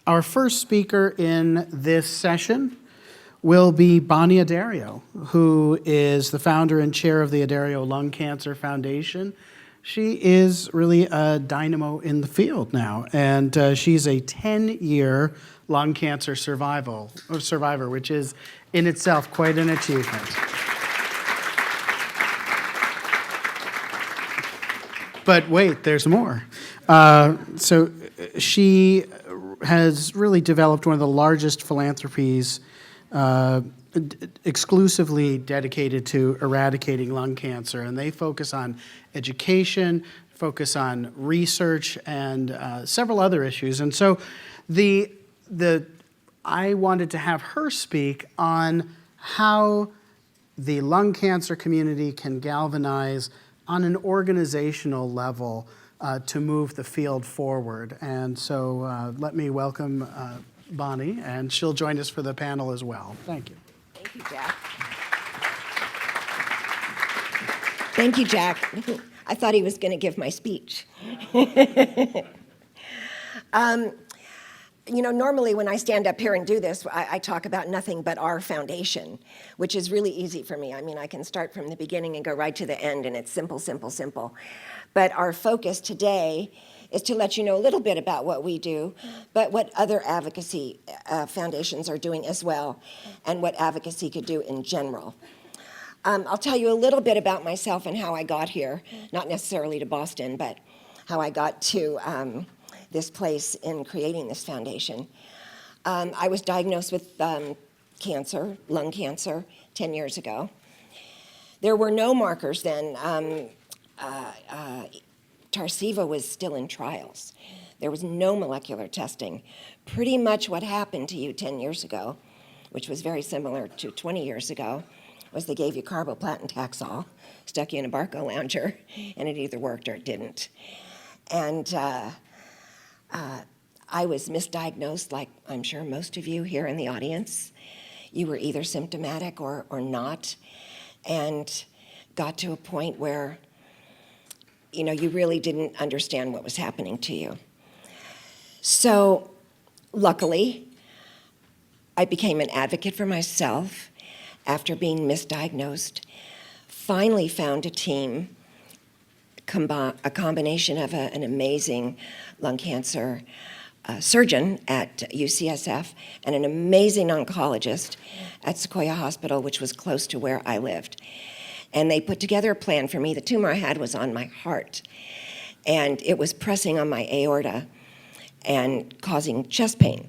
Our first speaker in this session will be Bonnie Addario, who is the founder and chair of the Addario Lung Cancer Foundation. She is really a dynamo in the field now, and she's a 10-year lung cancer survivor, which is in itself quite an achievement. But wait, there's more. So she has really developed one of the largest philanthropies exclusively dedicated to eradicating lung cancer. And they focus on education, focus on research, and several other issues. And so I wanted to have her speak on how the lung cancer community can galvanize on an organizational level to move the field forward. And so let me welcome Bonnie, and she'll join us for the panel as well. Thank you. Thank you, Jack. Thank you, Jack. I thought he was going to give my speech. Normally when I stand up here and do this, I talk about nothing but our foundation, which is really easy for me. I mean, I can start from the beginning and go right to the end, and it's simple, simple, simple. But our focus today is to let you know a little bit about what we do, but what other advocacy foundations are doing as well, and what advocacy could do in general. I'll tell you a little bit about myself and how I got here, not necessarily to Boston, but how I got to this place in creating this foundation. I was diagnosed with cancer, lung cancer, 10 years ago. There were no markers then. Tarceva was still in trials. There was no molecular testing. Pretty much what happened to you 10 years ago, which was very similar to 20 years ago, was they gave you carboplatin Taxol, stuck you in a Barco lounger, and it either worked or it didn't. And I was misdiagnosed, like I'm sure most of you here in the audience. You were either symptomatic or not, and got to a point where you really didn't understand what was happening to you. So luckily, I became an advocate for myself after being misdiagnosed, finally found a team, a combination of an amazing lung cancer surgeon at UCSF and an amazing oncologist at Sequoia Hospital, which was close to where I lived. And they put together a plan for me. The tumor I had was on my heart, and it was pressing on my aorta and causing chest pain.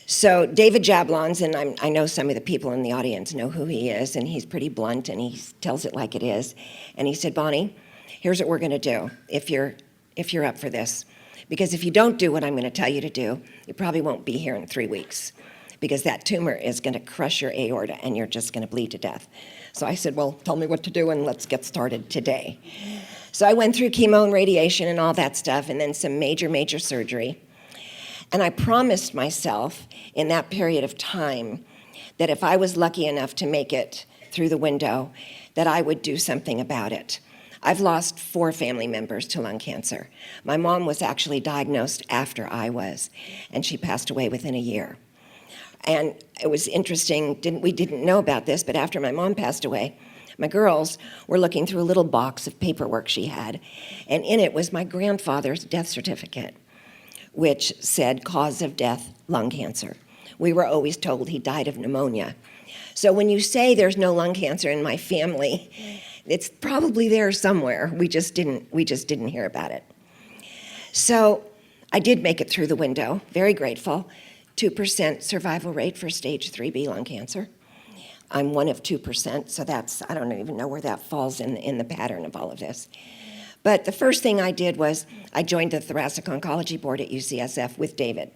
So David Jablons, and I know some of the people in the audience know who he is, and he's pretty blunt, and he tells it like it is. And he said, Bonnie, here's what we're going to do if you're up for this. Because if you don't do what I'm going to tell you to do, you probably won't be here in 3 weeks, because that tumor is going to crush your aorta, and you're just going to bleed to death. So I said, well, tell me what to do, and let's get started today. So I went through chemo and radiation and all that stuff, and then some major, major surgery. And I promised myself in that period of time that if I was lucky enough to make it through the window, that I would do something about it. I've lost 4 family members to lung cancer. My mom was actually diagnosed after I was, and she passed away within a year. And it was interesting, we didn't know about this, but after my mom passed away, my girls were looking through a little box of paperwork she had, and in it was my grandfather's death certificate, which said cause of death, lung cancer. We were always told he died of pneumonia. So when you say there's no lung cancer in my family, it's probably there somewhere. We just didn't hear about it. So I did make it through the window, very grateful. 2% survival rate for stage 3B lung cancer. I'm one of 2%, so I don't even know where that falls in the pattern of all of this. But the first thing I did was I joined the Thoracic Oncology Board at UCSF with David.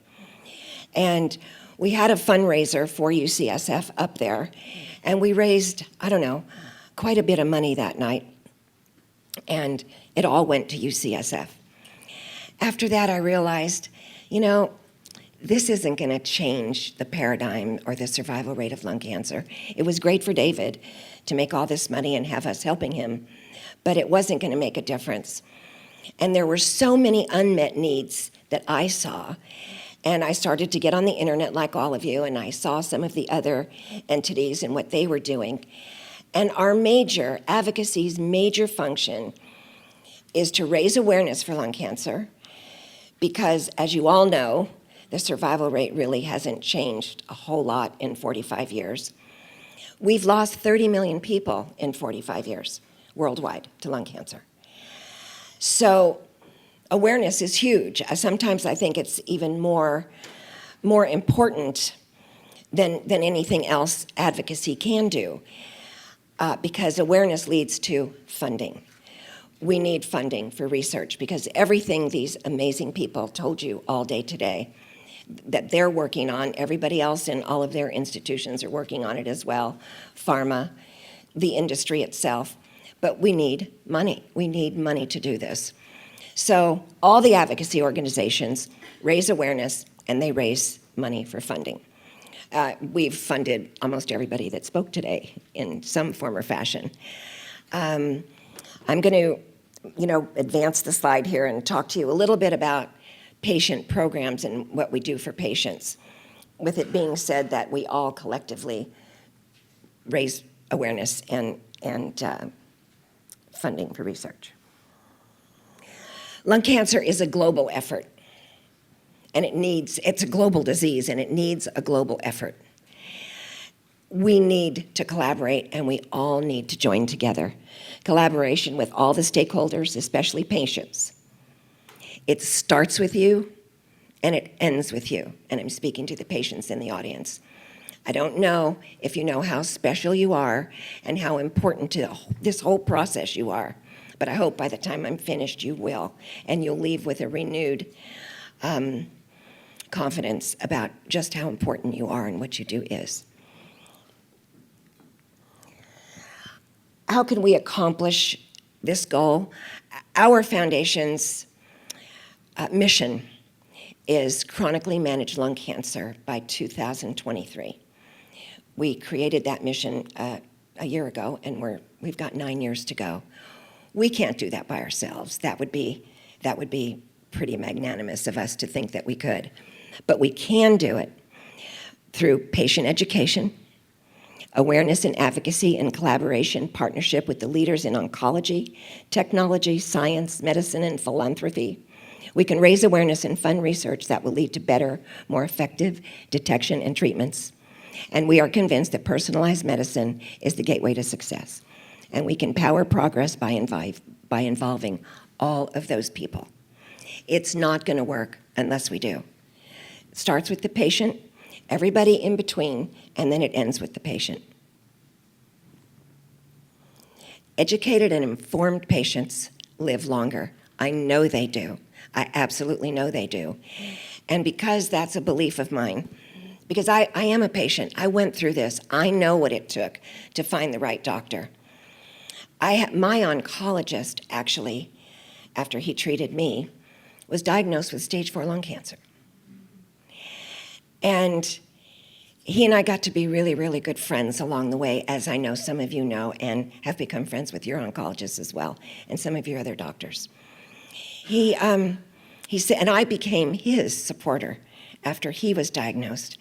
And we had a fundraiser for UCSF up there, and we raised, quite a bit of money that night. And it all went to UCSF. After that, I realized, this isn't going to change the paradigm or the survival rate of lung cancer. It was great for David to make all this money and have us helping him, but it wasn't going to make a difference. And there were so many unmet needs that I saw, And I started to get on the internet like all of you, and I saw some of the other entities and what they were doing. And our Advocacy's major function is to raise awareness for lung cancer, because as you all know, the survival rate really hasn't changed a whole lot in 45 years. We've lost 30 million people in 45 years worldwide to lung cancer. So awareness is huge. Sometimes I think it's even more important than anything else advocacy can do, because awareness leads to funding. We need funding for research, because everything these amazing people told you all day today that they're working on, everybody else in all of their institutions are working on it as well, pharma, the industry itself. But we need money. We need money to do this. So all the advocacy organizations raise awareness, and they raise money for funding. We've funded almost everybody that spoke today in some form or fashion. I'm going to, advance the slide here and talk to you a little bit about patient programs and what we do for patients, with it being said that we all collectively raise awareness and funding for research. Lung cancer is a global effort, and it's a global disease, and it needs a global effort. We need to collaborate, and we all need to join together. Collaboration with all the stakeholders, especially patients. It starts with you, and it ends with you. And I'm speaking to the patients in the audience. I don't know if you know how special you are and how important to this whole process you are, but I hope by the time I'm finished you will, and you'll leave with a renewed confidence about just how important you are and what you do is. How can we accomplish this goal? Our foundation's mission is chronically managed lung cancer by 2023. We created that mission a year ago, and we've got 9 years to go. We can't do that by ourselves. That would be pretty magnanimous of us to think that we could. But we can do it through patient education, awareness and advocacy and collaboration, partnership with the leaders in oncology, technology, science, medicine, and philanthropy. We can raise awareness and fund research that will lead to better, more effective detection and treatments. And we are convinced that personalized medicine is the gateway to success. And we can power progress by involving all of those people. It's not going to work unless we do. It starts with the patient, everybody in between, and then it ends with the patient. Educated and informed patients live longer. I know they do. I absolutely know they do. And because that's a belief of mine, because I am a patient, I went through this, I know what it took to find the right doctor. My oncologist, actually, after he treated me, was diagnosed with stage 4 lung cancer. And he and I got to be really, really good friends along the way, as I know some of you know, and have become friends with your oncologists as well, and some of your other doctors. He said, and I became his supporter after he was diagnosed.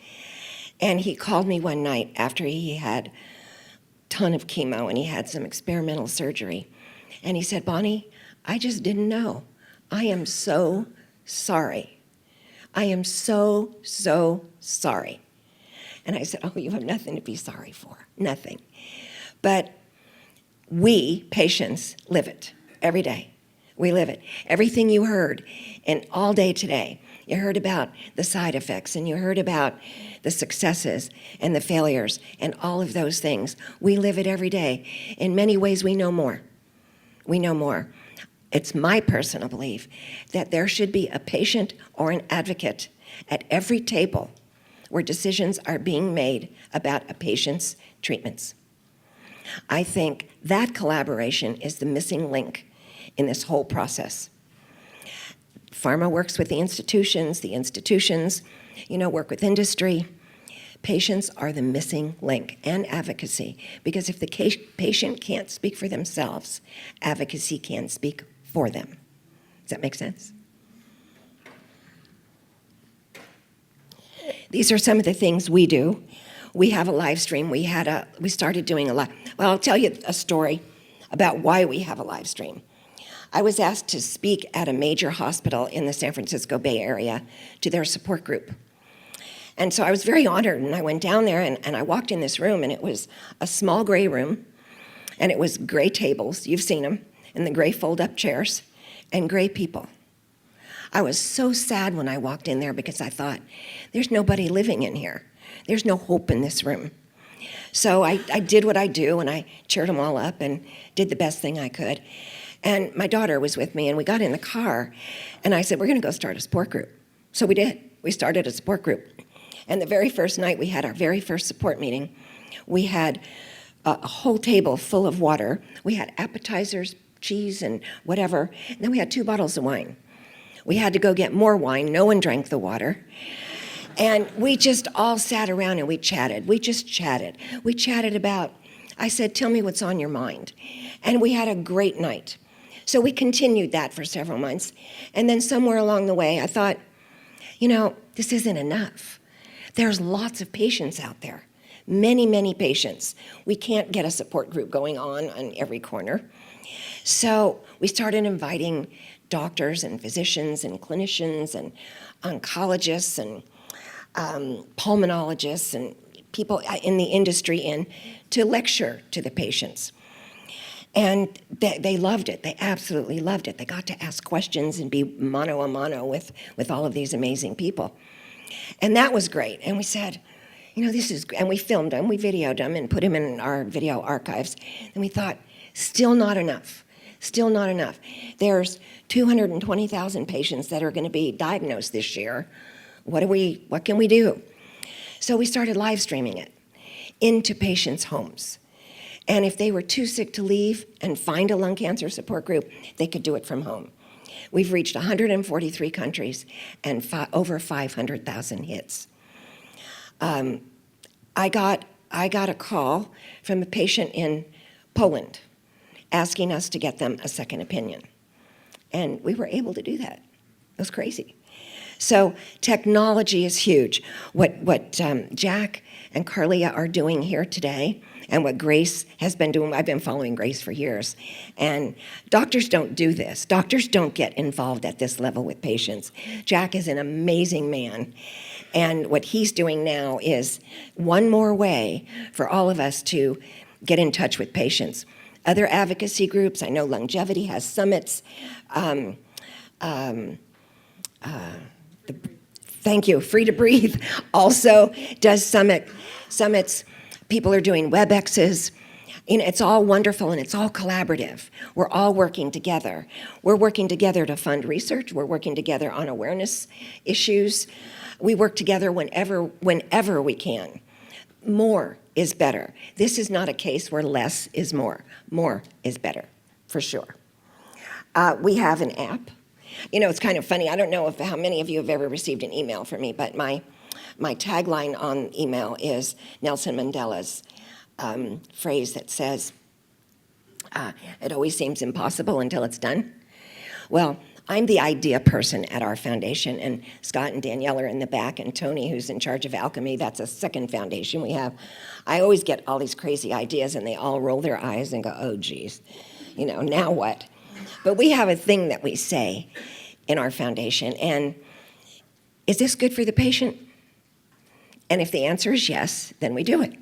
And he called me one night after he had a ton of chemo and he had some experimental surgery. And he said, Bonnie, I just didn't know. I am so sorry. I am so, so sorry. And I said, oh, you have nothing to be sorry for, nothing. But we, patients, live it every day. We live it. Everything you heard and all day today, you heard about the side effects and you heard about the successes and the failures and all of those things. We live it every day. In many ways, we know more. We know more. It's my personal belief that there should be a patient or an advocate at every table where decisions are being made about a patient's treatments. I think that collaboration is the missing link in this whole process. Pharma works with the institutions work with industry. Patients are the missing link, and advocacy, because if the patient can't speak for themselves, advocacy can speak for them. Does that make sense? these are some of the things we do. We have a live stream. We started doing a live. Well, I'll tell you a story about why we have a live stream. I was asked to speak at a major hospital in the San Francisco Bay Area to their support group. And so I was very honored, and I went down there, and I walked in this room, and it was a small gray room, and it was gray tables, you've seen them, and the gray fold-up chairs, and gray people. I was so sad when I walked in there because I thought, there's nobody living in here. There's no hope in this room. So I did what I do, and I cheered them all up and did the best thing I could. And my daughter was with me, and we got in the car, and I said, we're going to go start a support group. So we did. We started a support group. And the very first night we had our very first support meeting, we had a whole table full of water. We had appetizers, cheese, and whatever. And then we had 2 bottles of wine. We had to go get more wine. No one drank the water. And we just all sat around and we chatted. We just chatted. We chatted about, I said, tell me what's on your mind. And we had a great night. So we continued that for several months. And then somewhere along the way, I thought, this isn't enough. There's lots of patients out there. Many, many patients. We can't get a support group going on every corner. So we started inviting doctors and physicians and clinicians and oncologists and pulmonologists and people in the industry in to lecture to the patients. And they loved it. They absolutely loved it. They got to ask questions and be mano a mano with all of these amazing people. And that was great. And we said, this is, and we filmed them, we videoed them and put them in our video archives. And we thought, still not enough. Still not enough. There's 220,000 patients that are going to be diagnosed this year. What can we do? So we started live streaming it into patients' homes. And if they were too sick to leave and find a lung cancer support group, they could do it from home. We've reached 143 countries and over 500,000 hits. I got a call from a patient in Poland asking us to get them a second opinion. And we were able to do that. It was crazy. So technology is huge. What Jack and Carlia are doing here today, and what Grace has been doing, I've been following Grace for years, and doctors don't do this. Doctors don't get involved at this level with patients. Jack is an amazing man, and what he's doing now is one more way for all of us to get in touch with patients. Other advocacy groups, I know Longevity has summits. Thank you, Free to Breathe also does summits. People are doing WebExes. It's all wonderful and it's all collaborative. We're all working together. We're working together to fund research. We're working together on awareness issues. We work together whenever we can. More is better. This is not a case where less is more. More is better, for sure. We have an app. It's kind of funny. I don't know how many of you have ever received an email from me, but my tagline on email is Nelson Mandela's phrase that says, it always seems impossible until it's done. Well, I'm the idea person at our foundation, and Scott and Danielle are in the back, and Tony, who's in charge of Alchemy, that's a second foundation we have. I always get all these crazy ideas, and they all roll their eyes and go, oh, geez, now what? But we have a thing that we say in our foundation, and is this good for the patient? And if the answer is yes, then we do it.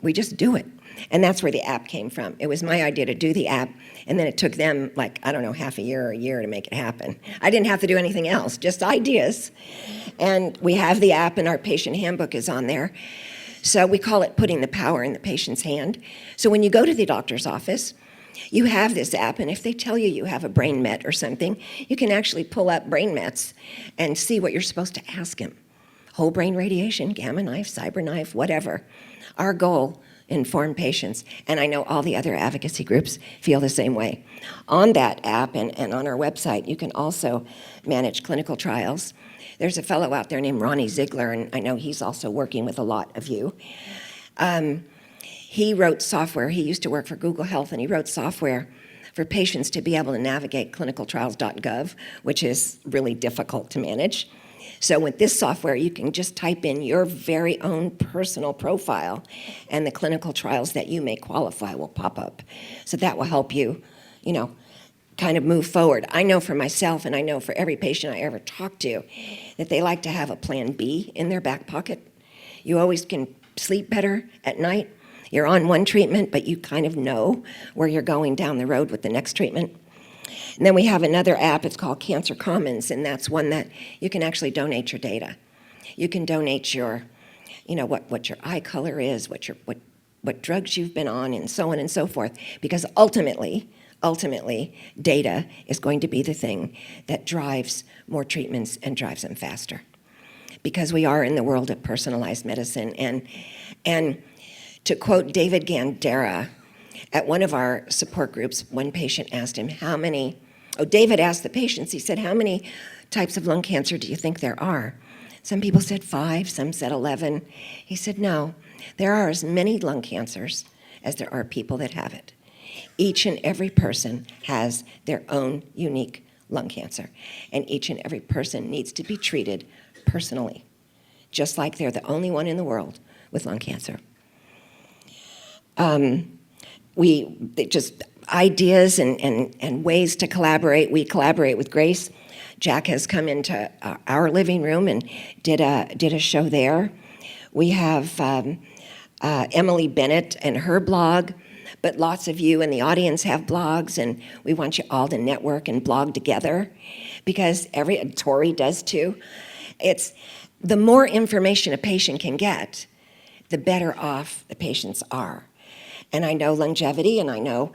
We just do it. And that's where the app came from. It was my idea to do the app, and then it took them half a year or a year to make it happen. I didn't have to do anything else, just ideas. And we have the app, and our patient handbook is on there. So we call it putting the power in the patient's hand. So when you go to the doctor's office, you have this app, and if they tell you you have a brain met or something, you can actually pull up brain mets and see what you're supposed to ask him. Whole brain radiation, gamma knife, cyber knife, whatever. Our goal, inform patients, and I know all the other advocacy groups feel the same way. On that app and on our website, you can also manage clinical trials. There's a fellow out there named Ronnie Ziegler, and I know he's also working with a lot of you. He wrote software. He used to work for Google Health, and he wrote software for patients to be able to navigate clinicaltrials.gov, which is really difficult to manage. So with this software, you can just type in your very own personal profile, and the clinical trials that you may qualify will pop up. So that will help you, kind of move forward. I know for myself, and I know for every patient I ever talk to, that they like to have a plan B in their back pocket. You always can sleep better at night. You're on one treatment, but you kind of know where you're going down the road with the next treatment. And then we have another app, it's called Cancer Commons, and that's one that you can actually donate your data. You can donate your, what your eye color is, what drugs you've been on, and so on and so forth, because ultimately, data is going to be the thing that drives more treatments and drives them faster. Because we are in the world of personalized medicine. And to quote David Gandera, at one of our support groups, one patient asked him David asked the patients, he said, how many types of lung cancer do you think there are? Some people said 5, some said 11. He said, no, there are as many lung cancers as there are people that have it. Each and every person has their own unique lung cancer, and each and every person needs to be treated personally, just like they're the only one in the world with lung cancer. Just ideas and ways to collaborate. We collaborate with Grace. Jack has come into our living room and did a show there. We have Emily Bennett and her blog, but lots of you in the audience have blogs, and we want you all to network and blog together, because Tori does too. It's the more information a patient can get, the better off the patients are. And I know Longevity, and I know,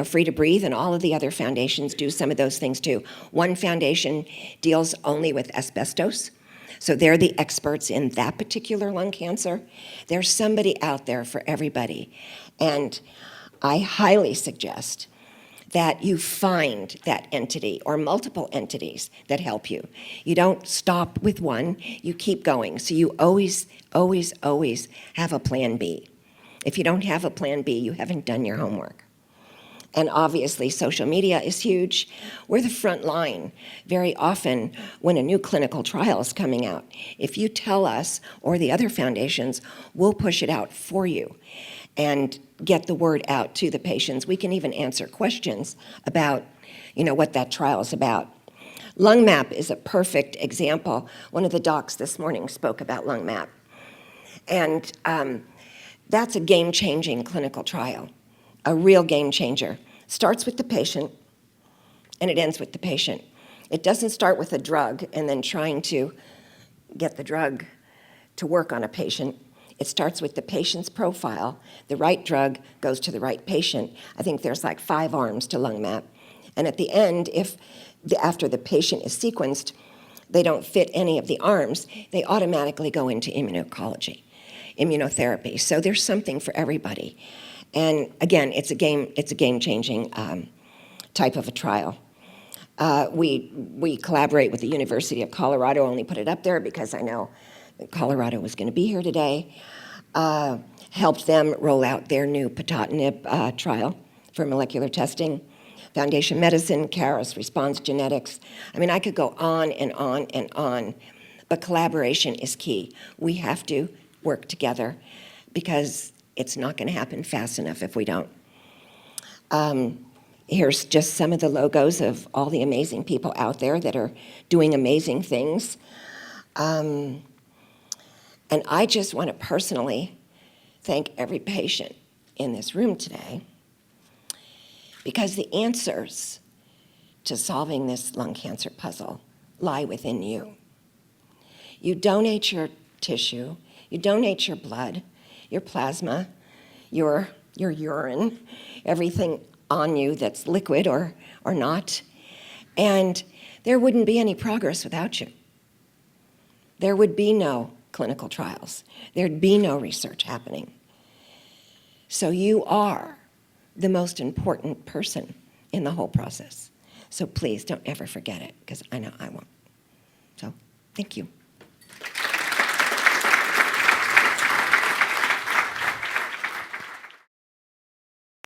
Free to Breathe, and all of the other foundations do some of those things too. One foundation deals only with asbestos, so they're the experts in that particular lung cancer. There's somebody out there for everybody. And I highly suggest that you find that entity or multiple entities that help you. You don't stop with one, you keep going. So you always have a plan B. If you don't have a plan B, you haven't done your homework. And obviously, social media is huge. We're the front line. Very often, when a new clinical trial is coming out, if you tell us or the other foundations, we'll push it out for you and get the word out to the patients. We can even answer questions about, what that trial is about. LungMap is a perfect example. One of the docs this morning spoke about LungMap. And that's a game-changing clinical trial, a real game changer. Starts with the patient, and it ends with the patient. It doesn't start with a drug and then trying to get the drug to work on a patient. It starts with the patient's profile. The right drug goes to the right patient. I think there's like 5 arms to LungMap. And at the end, after the patient is sequenced, they don't fit any of the arms, they automatically go into immunotherapy. So there's something for everybody. And again, it's a game-changing type of a trial. We collaborate with the University of Colorado. I only put it up there because I know Colorado was going to be here today. Helped them roll out their new patotinib trial for molecular testing. Foundation Medicine, Caris, Response Genetics. I mean, I could go on and on and on, but collaboration is key. We have to work together because it's not going to happen fast enough if we don't. Here's just some of the logos of all the amazing people out there that are doing amazing things. And I just want to personally thank every patient in this room today, because the answers to solving this lung cancer puzzle lie within you. You donate your tissue, you donate your blood, your plasma, your urine, everything on you that's liquid or not, and there wouldn't be any progress without you. There would be no clinical trials. There'd be no research happening. So you are the most important person in the whole process. So please don't ever forget it, because I know I won't. So thank you.